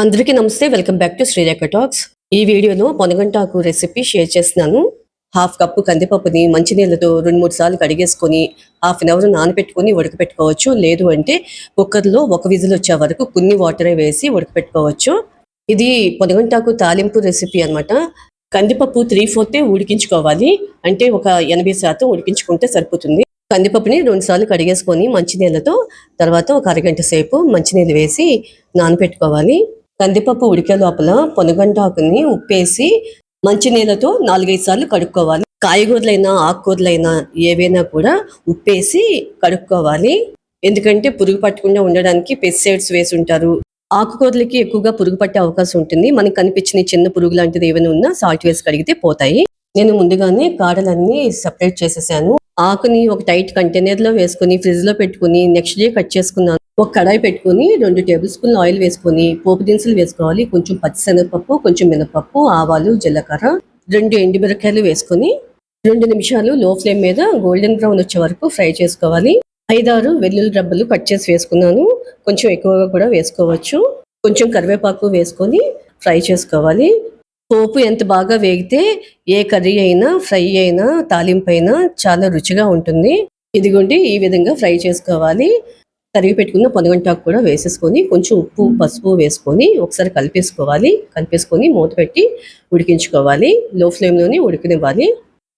అందరికీ నమస్తే. Welcome back to Srirekha talks. ఈ వీడియోలో పొనగంటాకు రెసిపీ షేర్ చేస్తున్నాను. హాఫ్ కప్పు కందిపప్పుని మంచినీళ్ళతో 2-3 సార్లు కడిగేసుకొని హాఫ్ అన్ అవర్ నానబెట్టుకొని ఉడకపెట్టుకోవచ్చు. లేదు అంటే కుక్కర్లో ఒక విజిల్ వచ్చే వరకు కొన్ని వాటరే వేసి ఉడకపెట్టుకోవచ్చు. ఇది పొనగంటాకు తాలింపు రెసిపీ అనమాట. కందిపప్పు 3/4 ఉడికించుకోవాలి. అంటే ఒక 80% ఉడికించుకుంటే సరిపోతుంది. కందిపప్పుని 2 సార్లు కడిగేసుకొని మంచినీళ్ళతో తర్వాత ఒక అరగంట సేపు మంచినీళ్ళు వేసి నానబెట్టుకోవాలి. కందిపప్పు ఉడికే లోపల పొనగంటాకుని ఉప్పేసి మంచినీళ్ళతో 4-5 సార్లు కడుక్కోవాలి. కాయగూరలైనా ఆకుకూరలైనా ఏవైనా కూడా ఉప్పేసి కడుక్కోవాలి. ఎందుకంటే పురుగు పట్టకుండా ఉండడానికి పెస్టిసైడ్స్ వేసి ఉంటారు. ఆకుకూరలకి ఎక్కువగా పురుగు పట్టే అవకాశం ఉంటుంది. మనకి కనిపించిన చిన్న పురుగు లాంటిది ఏమైనా ఉన్నా సాల్ట్ వేసి కడిగితే పోతాయి. నేను ముందుగానే కాడలన్నీ సెపరేట్ చేసేసాను. ఆకుని ఒక టైట్ కంటైనర్ లో వేసుకుని ఫ్రిడ్జ్ లో పెట్టుకుని నెక్స్ట్ డే కట్ చేసుకున్నాను. ఒక కడాయి పెట్టుకుని 2 టేబుల్ స్పూన్ల ఆయిల్ వేసుకొని పోపు దినుసులు వేసుకోవాలి. కొంచెం పచ్చిశనగపప్పు, కొంచెం మినపప్పు, ఆవాలు, జీలకర్ర, 2 ఎండుమిరపకాయలు వేసుకొని 2 నిమిషాలు లో ఫ్లేమ్ మీద గోల్డెన్ బ్రౌన్ వచ్చే వరకు ఫ్రై చేసుకోవాలి. 5-6 వెల్లుల్లి రబ్బలు కట్ చేసి వేసుకున్నాను. కొంచెం ఎక్కువగా కూడా వేసుకోవచ్చు. కొంచెం కరివేపాకు వేసుకొని ఫ్రై చేసుకోవాలి. పోపు ఎంత బాగా వేగితే ఏ కర్రీ అయినా, ఫ్రై అయినా, తాలింపు అయినా చాలా రుచిగా ఉంటుంది. ఇదిగోండి ఈ విధంగా ఫ్రై చేసుకోవాలి. తరిగి పెట్టుకున్న పొనగంటాకు కూడా వేసేసుకొని కొంచెం ఉప్పు, పసుపు వేసుకొని ఒకసారి కలిపేసుకొని మూత పెట్టి ఉడికించుకోవాలి. లో ఫ్లేమ్లోనే ఉడికనివ్వాలి.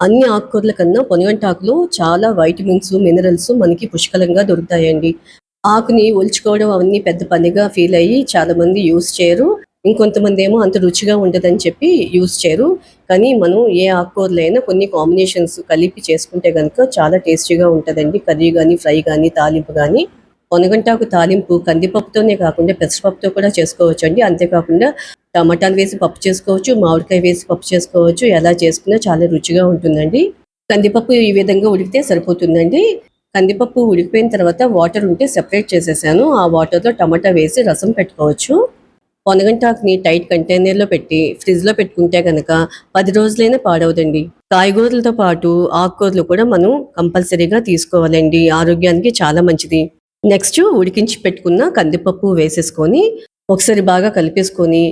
అన్ని ఆకుకూరల కన్నా పొనగంటాకులో చాలా వైటమిన్స్, మినరల్స్ మనకి పుష్కలంగా దొరుకుతాయండి. ఆకుని ఒలుచుకోవడం అవన్నీ పెద్ద పనిగా ఫీల్ అయ్యి చాలా మంది యూస్ చేయరు. ఇంకొంతమంది ఏమో అంత రుచిగా ఉండదని చెప్పి యూస్ చేయరు. కానీ మనం ఏ ఆకుకూరలైనా కొన్ని కాంబినేషన్స్ కలిపి చేసుకుంటే కనుక చాలా టేస్టీగా ఉంటుందండి. కర్రీ కానీ, ఫ్రై కానీ, తాలింపు కానీ. పొనగంటాకు తాలింపు కందిపప్పుతోనే కాకుండా పెసరపప్పుతో కూడా చేసుకోవచ్చు అండి. అంతేకాకుండా టమాటాలు వేసి పప్పు చేసుకోవచ్చు, మామిడికాయ వేసి పప్పు చేసుకోవచ్చు. ఎలా చేసుకున్నా చాలా రుచిగా ఉంటుందండి. కందిపప్పు ఈ విధంగా ఉడికితే సరిపోతుందండి. కందిపప్పు ఉడికిపోయిన తర్వాత వాటర్ ఉంటే సెపరేట్ చేసేసాను. ఆ వాటర్లో టమాటా వేసి రసం పెట్టుకోవచ్చు. పొనగంటాకుని టైట్ కంటైనర్లో పెట్టి ఫ్రిడ్జ్లో పెట్టుకుంటే కనుక 10 రోజులైనా పాడవదండి. కాయగూరలతో పాటు ఆకుకూరలు కూడా మనం కంపల్సరీగా తీసుకోవాలండి. ఆరోగ్యానికి చాలా మంచిది. నెక్స్ట్ ఉడికించి పెట్టుకున్న కందిపప్పు వేసేసుకొని ఒకసారి బాగా కలిపేసుకొని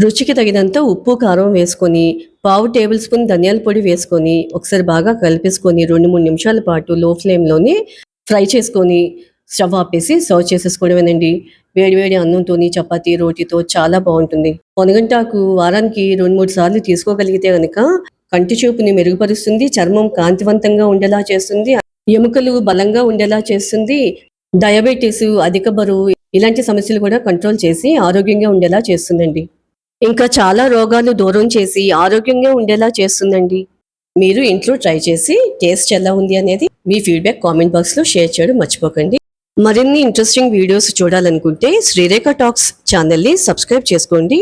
రుచికి తగినంత ఉప్పు, కారం వేసుకొని 1/2 టేబుల్ స్పూన్ ధనియాల పొడి వేసుకొని ఒకసారి బాగా కలిపేసుకొని 2-3 నిమిషాల పాటు లో ఫ్లేమ్లోనే ఫ్రై చేసుకొని స్టవ్ ఆపేసి సర్వ్ చేసేసుకోవడమేనండి. వేడివేడి అన్నంతోని, చపాతీ, రోటీతో చాలా బాగుంటుంది. పొనగంటాకు వారానికి 2-3 సార్లు తీసుకోగలిగితే కనుక కంటి చూపుని మెరుగుపరుస్తుంది, చర్మం కాంతివంతంగా ఉండేలా చేస్తుంది, ఎముకలు బలంగా ఉండేలా చేస్తుంది, డయాబెటీస్, అధిక బరువు ఇలాంటి సమస్యలు కూడా కంట్రోల్ చేసి ఆరోగ్యంగా ఉండేలా చేస్తుందండి. ఇంకా చాలా రోగాలు దూరం చేసి ఆరోగ్యంగా ఉండేలా చేస్తుందండి. మీరు ఇంట్లో ట్రై చేసి టేస్ట్ ఎలా ఉంది అనేది మీ ఫీడ్బ్యాక్ కామెంట్ బాక్స్లో షేర్ చేయడం మర్చిపోకండి. మరిన్ని ఇంట్రెస్టింగ్ వీడియోస్ చూడాలనుకుంటే శ్రీరేఖ టాక్స్ ఛానల్ని సబ్స్క్రైబ్ చేసుకోండి.